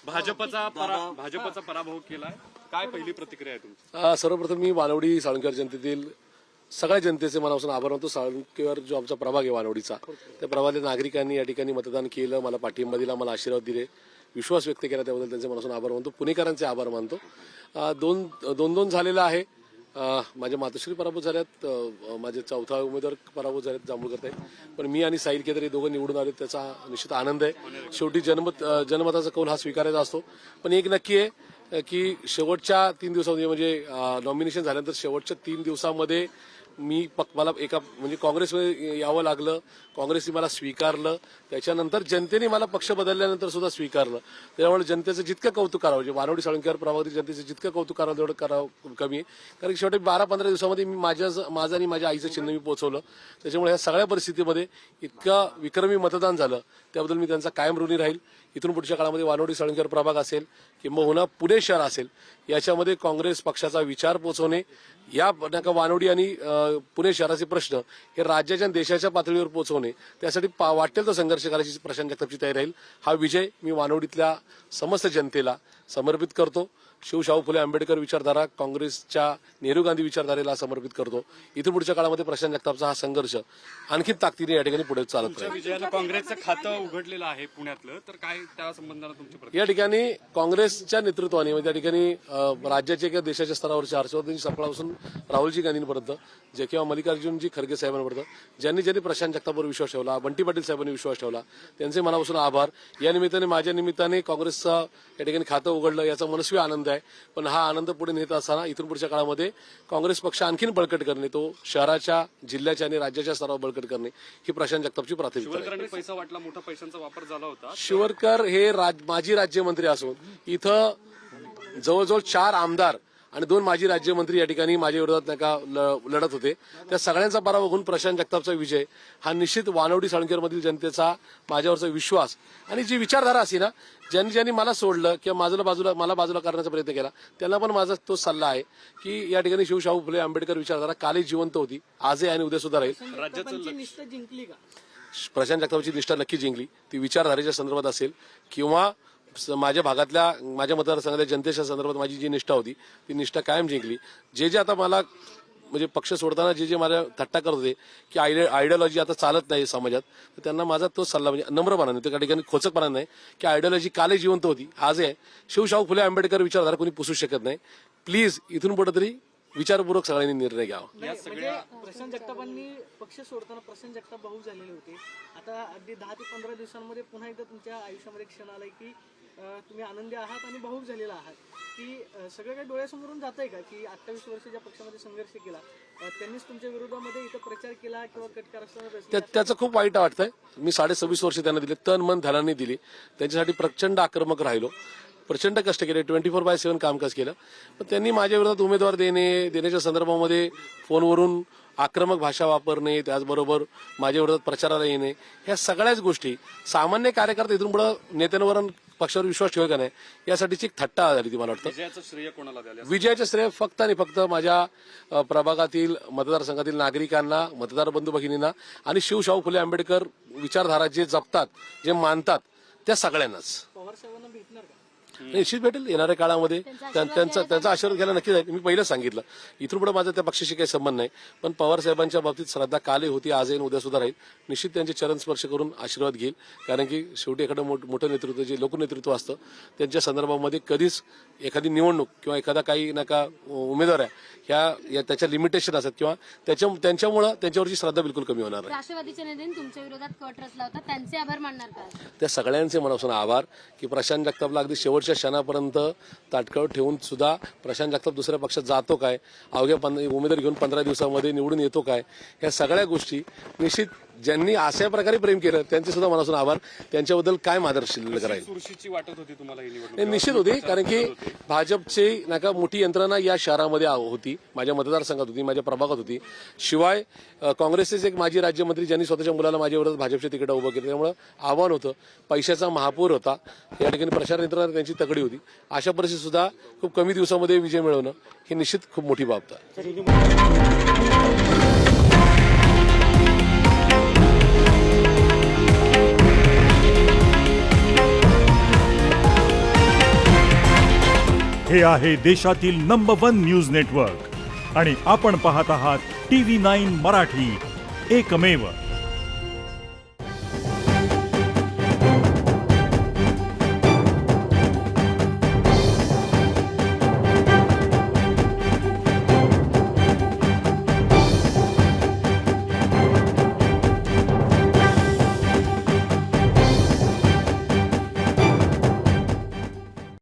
भाजपचा पराभव केलाय, काय पहिली प्रतिक्रिया आहे तुमची? सर्वप्रथम मी वानवडी साळुंकेवार जनतेतील सगळ्या जनतेचे मनापासून आभार मानतो. साळुंकेवार जो आमचा प्रभाग आहे वानवडीचा, त्या प्रभागातील नागरिकांनी या ठिकाणी मतदान केलं, मला पाठिंबा दिला, मला आशीर्वाद दिले, विश्वास व्यक्त केला, त्याबद्दल त्यांचे मनापासून आभार मानतो. पुणेकरांचे आभार मानतो. दोन झालेला आहे. माझ्या मातोश्री पराभूत झाल्यात, माझे चौथा उमेदवार पराभूत झालेत जांभूळकर ताई, पण मी आणि साहिल केदार हे दोघं निवडून आले, त्याचा निश्चित आनंद आहे. शेवटी जनमताचा कौल हा स्वीकारायचा असतो. पण एक नक्की आहे की शेवटच्या 3 दिवसामध्ये म्हणजे नॉमिनेशन झाल्यानंतर शेवटच्या 3 दिवसामध्ये मला एका म्हणजे काँग्रेसमध्ये यावं लागलं, काँग्रेसने मला स्वीकारलं, त्याच्यानंतर जनतेने मला पक्ष बदलल्यानंतर सुद्धा स्वीकारलं. त्यामुळे जनतेचं जितकं कौतुक करावं, म्हणजे वानवडी साळुंकेवार प्रभागातील जनतेचं जितकं कौतुक करावं तेवढं करावं कमी आहे. कारण शेवटी 12-15 दिवसामध्ये मी माझं आणि माझ्या आईचं चिन्ह मी पोहोचवलं. त्याच्यामुळे या सगळ्या परिस्थितीमध्ये इतकं विक्रमी मतदान झालं, त्याबद्दल मी त्यांचा कायम ऋणी राहील. इथून पुढच्या काळामध्ये वानवडी साळुंकेवार प्रभाग असेल किंवा पुणे शहर असेल, याच्यामध्ये काँग्रेस पक्षाचा विचार पोहोचवणे, या वानवडी आणि पुणे शहराचे प्रश्न हे राज्याच्या आणि देशाच्या पातळीवर पोहोचवणे, त्यासाठी वाटेल तर संघर्ष करायची प्रशांत जगतापची तयारी राहील. हा विजय मी वानवडीतल्या समस्त जनतेला समर्पित करतो. शाहू फुले आंबेडकर विचारधारा, काँग्रेसच्या नेहरू गांधी विचारधारेला समर्पित करतो. इथून पुढच्या काळामध्ये प्रशांत जगतापचा हा संघर्ष आणखी ताकदीने या ठिकाणी पुढे चालत राहील. विजयानं काँग्रेसचं खातं उघडलेलं आहे पुण्यातलं, तर काय त्या संबंधानं तुमची प्रतिक्रिया? या ठिकाणी काँग्रेसच्या नेतृत्वाने म्हणजे त्या ठिकाणी राज्याच्या किंवा देशाच्या स्तरावरच्या हर्षवर्धनजी सपकाळापासून राहुलजी गांधींपर्यंत जे किंवा मल्लिकार्जुनजी खरगे साहेबांपर्यंत ज्यांनी प्रशांत जगतापवर विश्वास ठेवला, बंटी पाटील साहेबांनी विश्वास ठेवला, त्यांचे मनापासून आभार. या निमित्ताने माझ्या निमित्ताने काँग्रेसचं या ठिकाणी खातं उघडलं, याचा मनस्वी आनंद आहे. पण हा आनंद पुढे नेत असताना इथून पुढच्या काळामध्ये काँग्रेस पक्ष आणखीन बळकट करणे, तो शहराच्या, जिल्ह्याच्या आणि राज्याच्या स्तरावर बळकट करणे ही प्रशांत जगतापची प्राथमिकता आहे. शिवरकरांनी पैसा वाटला, मोठा पैशांचा वापर झाला होता. शिवरकर हे माजी राज्यमंत्री असून इथं जवळजवळ 4 आमदार आणि 2 माजी राज्यमंत्री या ठिकाणी माझ्या विरोधात लढत होते. त्या सगळ्यांचा पराभव होऊन प्रशांत जगतापचा विजय हा निश्चित वानवडी साळुंकेवारमधील जनतेचा माझ्यावरचा विश्वास आणि जी विचारधारा असे ना, ज्यांनी मला सोडलं किंवा मला बाजूला करण्याचा प्रयत्न केला, त्यांना पण माझा तो सल्ला आहे की या ठिकाणी शाहू फुले आंबेडकर विचारधारा कालही जिवंत होती, आजही आणि उद्या सुद्धा राहील. राज्याचं निष्ठा जिंकली का? प्रशांत जगतापची निष्ठा नक्की जिंकली. ती विचारधारेच्या संदर्भात असेल किंवा माझ्या भागातल्या, माझ्या मतदारसंघातल्या जनतेच्या संदर्भात माझी जी निष्ठा होती ती निष्ठा कायम जिंकली. जे आता मला म्हणजे पक्ष सोडताना जे मला थट्टा करत होते की आयडियोलॉजी आता चालत नाही समाजात, तर त्यांना माझा तो सल्ला म्हणजे नम्रपणाने, त्या ठिकाणी खोचकपणाने नाही की आयडियोलॉजी कालही जिवंत होती, आज आहे. शाहू फुले आंबेडकर विचारधारा कोणी पुसू शकत नाही. प्लीज इथून पुढे तरी विचारपूर्वक सगळ्यांनी निर्णय घ्यावा. प्रशांत जगतापांनी पक्ष सोडताना प्रशांत जगताप भाऊ झालेले होते. आता अगदी 10 ते 15 दिवसांमध्ये पुन्हा एकदा तुमच्या आयुष्यामध्ये क्षण आलाय की तुम्ही आनंदी आहात आणि भाऊक झालेला आहात, की सगळं काही डोळ्यासमोरून जात आहे का की 28 वर्ष ज्या पक्षामध्ये संघर्ष केला त्यांनीच तुमच्या विरोधामध्ये इथं प्रचार केला किंवा कटकार? त्याचं खूप वाईट वाटतंय. मी 26.5 वर्ष त्यांना दिले, तन मन धनाने दिली, त्यांच्यासाठी प्रचंड आक्रमक राहिलो, प्रचंड कष्ट केले, 24/7 कामकाज केलं. पण त्यांनी माझ्या विरोधात उमेदवार देण्याच्या संदर्भामध्ये फोनवरून आक्रमक भाषा वापरणे, त्याचबरोबर माझ्या विरोधात प्रचाराला येणे, ह्या सगळ्याच गोष्टी सामान्य कार्यकर्ते इथून पुढे नेत्यांवर पक्षावर विश्वास ठेवू का नाही यासाठीची एक थट्टा झाली ती. मला वाटतं विजयाचं श्रेय कोणाला द्यायला? विजयाचं श्रेय फक्त आणि फक्त माझ्या प्रभागातील मतदारसंघातील नागरिकांना, मतदार बंधू भगिनींना आणि शाहू फुले आंबेडकर विचारधारा जे जपतात, जे मानतात त्या सगळ्यांनाच. पवार साहेबांना भेटणार का? निश्चित भेटेल येणाऱ्या काळामध्ये. त्यांचा आशीर्वाद घ्यायला नक्की जाईल. मी पहिलं सांगितलं इथून पुढे माझा त्या पक्षाशी काही संबंध नाही, पण पवार साहेबांच्या बाबतीत श्रद्धा कालही होती, आज येईल, उद्या सुद्धा राहील. निश्चित त्यांचे चरण स्पर्श करून आशीर्वाद घेईल. कारण की शेवटी एखादं मोठं नेतृत्व जे लोकनेतृत्व असतं त्यांच्या संदर्भामध्ये कधीच एखादी निवडणूक किंवा एखादा काही नका उमेदवार आहे ह्या त्याच्या लिमिटेशन असतात किंवा त्यांच्यामुळे त्यांच्यावरची श्रद्धा बिलकुल कमी होणार नाही. राष्ट्रवादीच्या नेत्यांनी तुमच्या विरोधात कट रचला होता, त्यांचे आभार मानणार का? त्या सगळ्यांचे मनापासून आभार की प्रशांत जगतापला अगदी शेवटच्या क्षणापर्यंत ताटकळत ठेवून सुद्धा प्रशांत जगताप दुसऱ्या पक्षात जातो काय, अवघ्या उमेदवार घेऊन 15 दिवसामध्ये निवडून येतो काय, ह्या सगळ्या गोष्टी निश्चित ज्यांनी अशा प्रकारे प्रेम केलं त्यांचे सुद्धा मनापासून आभार. त्यांच्याबद्दल काय आदर शिल्लक राहील. चुरशीची वाटत होती तुम्हाला ही निवडणूक? निश्चित होती, कारण की भाजपची नका मोठी यंत्रणा या शहरामध्ये होती, माझ्या मतदारसंघात होती, माझ्या प्रभागात होती. शिवाय काँग्रेसचेच एक माजी राज्यमंत्री ज्यांनी स्वतःच्या मुलाला माझ्या विरोधात भाजपच्या तिकीट उभं केलं, त्यामुळे आव्हान होतं, पैशाचा महापूर होता, या ठिकाणी प्रचार यंत्रणा त्यांची तगडी होती. अशा परिस्थितीत सुद्धा खूप कमी दिवसामध्ये विजय मिळवणं ही निश्चित खूप मोठी बाब आहे. हे आहे देशातील नंबर 1 न्यूज नेटवर्क आणि आपण पाहत आहात TV9 मराठी, एकमेव.